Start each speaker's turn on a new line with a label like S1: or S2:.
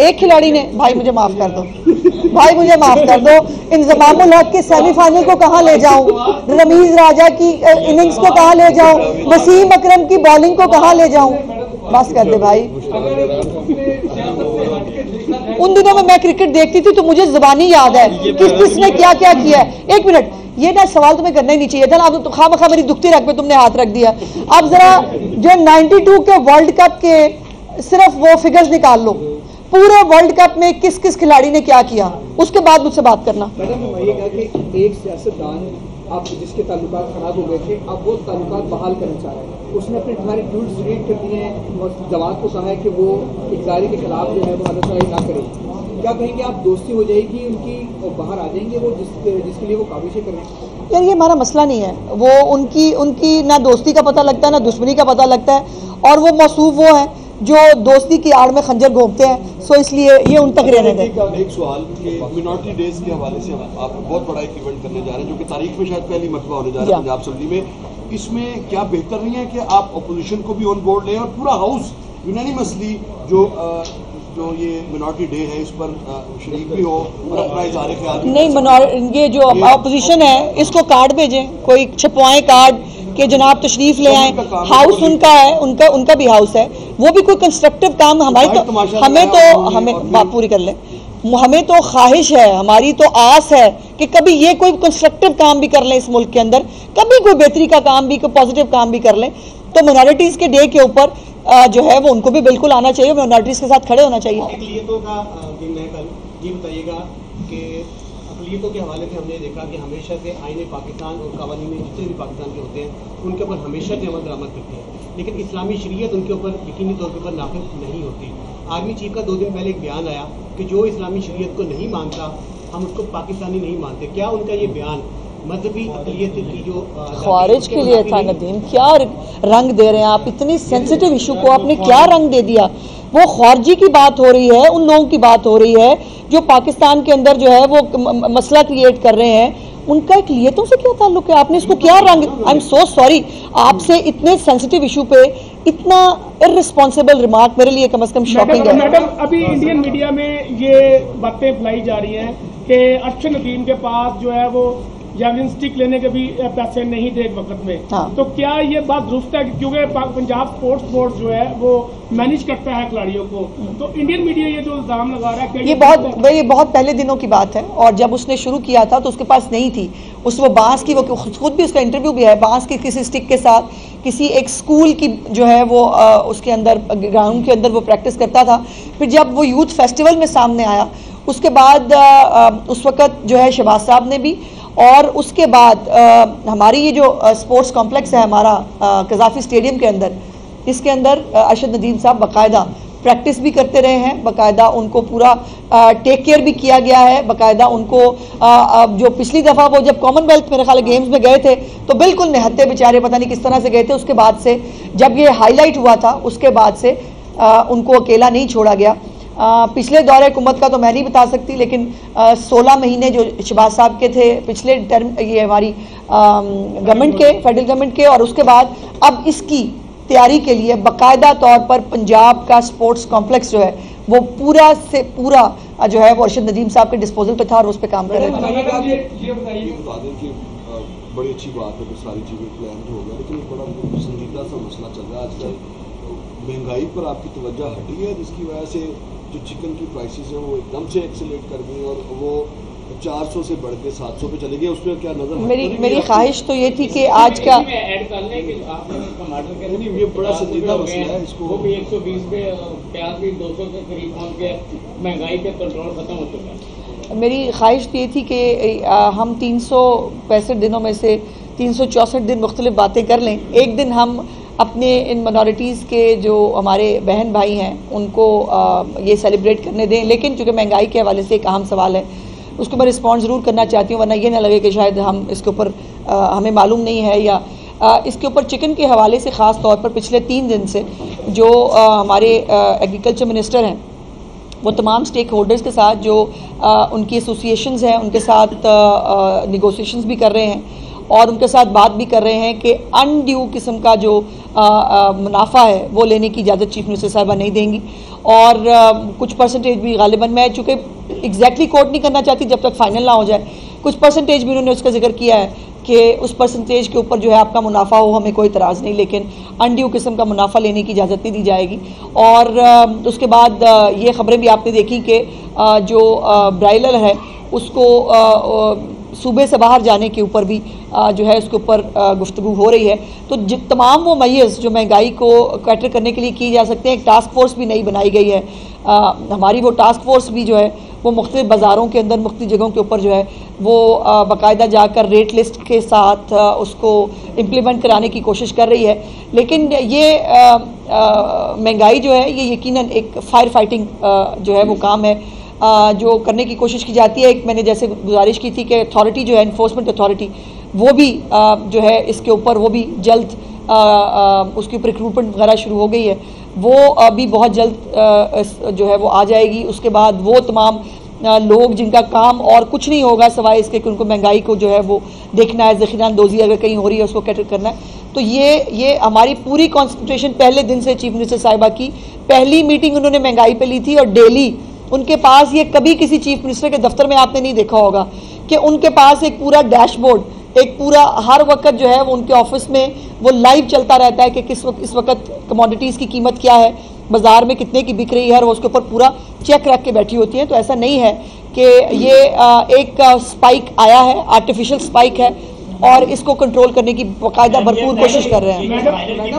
S1: एक खिलाड़ी ने, भाई मुझे माफ कर दो, भाई मुझे माफ कर दो, इंजमामुल हक के सेमीफाइनल को कहां ले जाऊं, रमीज राजा की इनिंग्स को कहां ले जाऊं, वसीम अकरम की बॉलिंग को कहां ले जाऊं, बस कर दे भाई। उन दिनों में मैं क्रिकेट देखती थी तो मुझे जुबानी याद है किस किसने क्या क्या किया है। एक मिनट, ये ना सवाल तुम्हें करना ही नहीं चाहिए था ना, अब तो खामखा मेरी दुखती रख पे तुमने हाथ रख दिया। अब जरा जो 92 के वर्ल्ड कप के सिर्फ वो फिगर्स निकाल लो, पूरे वर्ल्ड कप में किस किस खिलाड़ी ने क्या किया, उसके बाद मुझसे बात करना।
S2: मैडम ये कहा कि एक सियासतदान आप जिसके ताल्लुकात खराब हो गए थे, अब वो ताल्लुकात बहाल करना चाह रहे हैं, उसने अपने सारे ट्वीट्स डिलीट कर दिए हैं और जवाब को कहा है कि वो इकरारी के खिलाफ जो है वो मदद ना करे। क्या कहेंगे आप, दोस्ती हो जाएगी उनकी और बाहर आ जाएंगे वो जिसके लिए वो काबिशें कर रहे हैं?
S1: यार ये हमारा मसला नहीं है, वो उनकी ना दोस्ती का पता लगता है ना दुश्मनी का पता लगता है, और वो मौसूफ वो है जो दोस्ती की आड़ में खंजर घोंपते हैं, सो इसलिए ये उन तक रहने दें।
S3: एक सवाल कि मिनॉरिटी डेज के हवाले से आप बहुत बड़ा एक इवेंट करने जा रहे हैं जो कि तारीख में शायद पहली मरतबा होने जा रहा है पंजाब असेंबली में, इसमें क्या बेहतर नहीं है कि आप अपोजिशन को भी ऑन बोर्ड लें और पूरा हाउस यूनानिमसली जो ये मिनॉरिटी डे है इस पर शरीक भी हो और अपना इज़हार ख्याल
S1: नहीं, ये जो अपोजिशन है इसको कार्ड भेजें, कोई छपवाएं कार्ड कि जनाब तशरीफ ले आए, हाउस उनका है, उनका भी हाउस है, वो भी कोई कंस्ट्रक्टिव काम हमें बात पूरी कर ले, हमें तो ख्वाहिश है, हमारी तो आस है कि कभी ये कोई कंस्ट्रक्टिव काम भी कर लें इस मुल्क के अंदर, कभी कोई बेहतरी का काम भी, कोई पॉजिटिव काम भी कर लें। तो मिनॉरिटीज़ के डे के ऊपर जो है वो उनको भी बिल्कुल आना चाहिए, मिनॉरिटीज़ के साथ खड़े होना चाहिए।
S4: अक़लियतों का दिन है कल, ये बताइएगा कि अक़लियतों के हवाले से हमने देखा कि हमेशा से आईने पाकिस्तान और कवानीन में जितने भी पाकिस्तान के होते हैं उनके ऊपर हमेशा से अमल दरामद करती है, लेकिन इस्लामी शरीयत उनके ऊपर यकीनी तौर पर नाफिज नहीं होती। आर्मी चीफ का 2 दिन पहले एक बयान आया कि जो इस्लामी शरीयत को नहीं मानता हम उसको पाकिस्तानी नहीं मानते। क्या उनका ये बयान मजहबी अक़लियत की जो
S1: ख्वारिज के लिए था? नदीम, क्या रंग दे रहे हैं आप, इतनी सेंसिटिव इशू को आपने क्या रंग दे दिया? वो ख्वारजी की बात हो रही है, उन लोगों की बात हो रही है जो पाकिस्तान के अंदर जो है वो मसला क्रिएट कर रहे हैं, उनका अक़लियतों से क्या ताल्लुक है? आपने इसको क्या रंग, आई एम सो सॉरी, आपसे इतने सेंसिटिव इशू पे इतना इर्रिस्पॉन्सिबल रिमार्क मेरे लिए कम से कम शॉकिंग है।
S5: मैडम, अभी इंडियन मीडिया में ये बातें फैलाई जा रही हैं कि अरशद नदीम के पास जो है वो जैवलिन स्टिक लेने के भी पैसे नहीं थे एक वक्त में।
S1: हाँ।
S5: तो क्या ये बात दुरुस्त है? क्योंकि पंजाब स्पोर्ट्स बोर्ड जो है वो मैनेज करता है खिलाड़ियों को, तो इंडियन मीडिया ये जो इल्जाम लगा रहा है,
S1: ये बहुत पहले दिनों की बात है, और जब उसने शुरू किया था तो उसके पास नहीं थी, वो बांस की, वो खुद भी उसका इंटरव्यू भी है, बांस की किसी स्टिक के साथ किसी एक स्कूल की जो है वो उसके अंदर ग्राउंड के अंदर वो प्रैक्टिस करता था। फिर जब वो यूथ फेस्टिवल में सामने आया उसके बाद उस वक़्त जो है शहबाज साहब ने भी, और उसके बाद हमारी ये जो स्पोर्ट्स कॉम्प्लेक्स है हमारा कज़ाफ़ी स्टेडियम के अंदर, इसके अंदर अरशद नदीम साहब बाकायदा प्रैक्टिस भी करते रहे हैं, बाकायदा उनको पूरा टेक केयर भी किया गया है, बाकायदा उनको जो पिछली दफ़ा वो जब कॉमनवेल्थ मेरे ख्याल गेम्स में गए थे तो बिल्कुल निहत्ते बेचारे पता नहीं किस तरह से गए थे, उसके बाद से जब ये हाईलाइट हुआ था उसके बाद से उनको अकेला नहीं छोड़ा गया। पिछले दौरे हुकूमत का तो मैं नहीं बता सकती, लेकिन 16 महीने जो शहबाज साहब के थे पिछले टर्म, ये हमारी गवर्नमेंट के, फेडरल गवर्नमेंट के, और उसके बाद अब इसकी तैयारी के लिए बाकायदा तौर पर पंजाब का स्पोर्ट्स कॉम्प्लेक्स जो है वो पूरा से पूरा जो है वो अरशद नदीम साहब के डिस्पोजल पे था और उस पर काम कर रहे थे।
S3: बड़ी अच्छी बात है कि सारी चीज़ें प्लान हो गया, लेकिन बड़ा पसंदीदा सा मसला चल रहा है आजकल, महंगाई पर आपकी तवज्जो हटी है जिसकी वजह से जो चिकन की प्राइसेस हैं वो एकदम से एक्सेलेरेट कर गई और वो 400 से बढ़ के 700 पे चले गए। उसमें क्या नजर,
S1: मेरी ख्वाहिश तो ये थी कि आज का
S3: ये बड़ा संजीदा मसला है, इसको
S4: वो भी 120 पे, प्याज भी 200 के करीब पहुंच गया, महंगाई पे कंट्रोल खत्म हो चुका है।
S1: मेरी ख्वाहिश तो ये थी कि हम 365 दिनों में से 364 दिन मुख्तलिफ बातें कर लें, एक दिन हम अपने इन मिनॉरिटीज़ के जो हमारे बहन भाई हैं उनको ये सेलिब्रेट करने दें। लेकिन चूँकि महंगाई के हवाले से एक अहम सवाल है, उसको मैं रिस्पॉन्ड ज़रूर करना चाहती हूँ, वरना ये ना लगे कि शायद हम इसके ऊपर हमें मालूम नहीं है, या इसके ऊपर चिकन के हवाले से ख़ास तौर पर पिछले 3 दिन से जो हमारे एग्रीकल्चर मिनिस्टर हैं वो तमाम स्टेक होल्डर्स के साथ जो उनकी एसोसिएशंस हैं उनके साथ निगोसिएशंस भी कर रहे हैं, और उनके साथ बात भी कर रहे हैं कि अनड्यू किस्म का जो मुनाफा है वो लेने की इजाज़त चीफ मिनिस्टर साहिबा नहीं देंगी। और कुछ परसेंटेज भी गालिबन, मैं चूँकि एग्जैक्टली कोट नहीं करना चाहती जब तक फाइनल ना हो जाए, कुछ परसेंटेज भी उन्होंने उसका जिक्र किया है कि उस परसेंटेज के ऊपर जो है आपका मुनाफा हो, हमें कोई इतराज़ नहीं, लेकिन अनड्यू किस्म का मुनाफा लेने की इजाज़त नहीं दी जाएगी। और उसके बाद ये ख़बरें भी आपने देखी कि जो ब्राइलर है उसको सूबे से बाहर जाने के ऊपर भी जो है उसके ऊपर गुफ्तगू हो रही है। तो तमाम वो मैज़ जो महंगाई को कैटर करने के लिए की जा सकते हैं, एक टास्क फोर्स भी नई बनाई गई है। हमारी वो टास्क फोर्स भी जो है वो मुख्तलिफ बाज़ारों के अंदर मुख्तलिफ जगहों के ऊपर जो है वो बाकायदा जाकर रेट लिस्ट के साथ उसको इम्प्लीमेंट कराने की कोशिश कर रही है। लेकिन ये महंगाई जो है ये यकीनन एक फायर फाइटिंग जो है वो काम है जो करने की कोशिश की जाती है। एक मैंने जैसे गुजारिश की थी कि अथॉरिटी जो है इन्फोर्समेंट अथॉरिटी वो भी जो है इसके ऊपर वो भी जल्द उसके ऊपर रिक्रूटमेंट वगैरह शुरू हो गई है, वो अभी बहुत जल्द जो है वो आ जाएगी। उसके बाद वो तमाम लोग जिनका काम और कुछ नहीं होगा सिवाय इसके कि उनको महंगाई को जो है वो देखना है, ज़ख़ीरा अंदोज़ी अगर कहीं हो रही है उसको कैटर करना है। तो ये हमारी पूरी कॉन्सेंट्रेशन पहले दिन से चीफ मिनिस्टर साहिबा की पहली मीटिंग उन्होंने महंगाई पे ली थी और डेली उनके पास, ये कभी किसी चीफ मिनिस्टर के दफ्तर में आपने नहीं देखा होगा कि उनके पास एक पूरा डैशबोर्ड, एक पूरा हर वक्त जो है वो उनके ऑफिस में वो लाइव चलता रहता है कि इस वक्त कमोडिटीज़ की कीमत क्या है, बाज़ार में कितने की बिक रही है, और वो उसके ऊपर पूरा चेक रख के बैठी होती हैं। तो ऐसा नहीं है कि ये एक स्पाइक आया है, आर्टिफिशियल स्पाइक है, और इसको कंट्रोल करने की बाकायदा भरपूर कोशिश कर रहे हैं।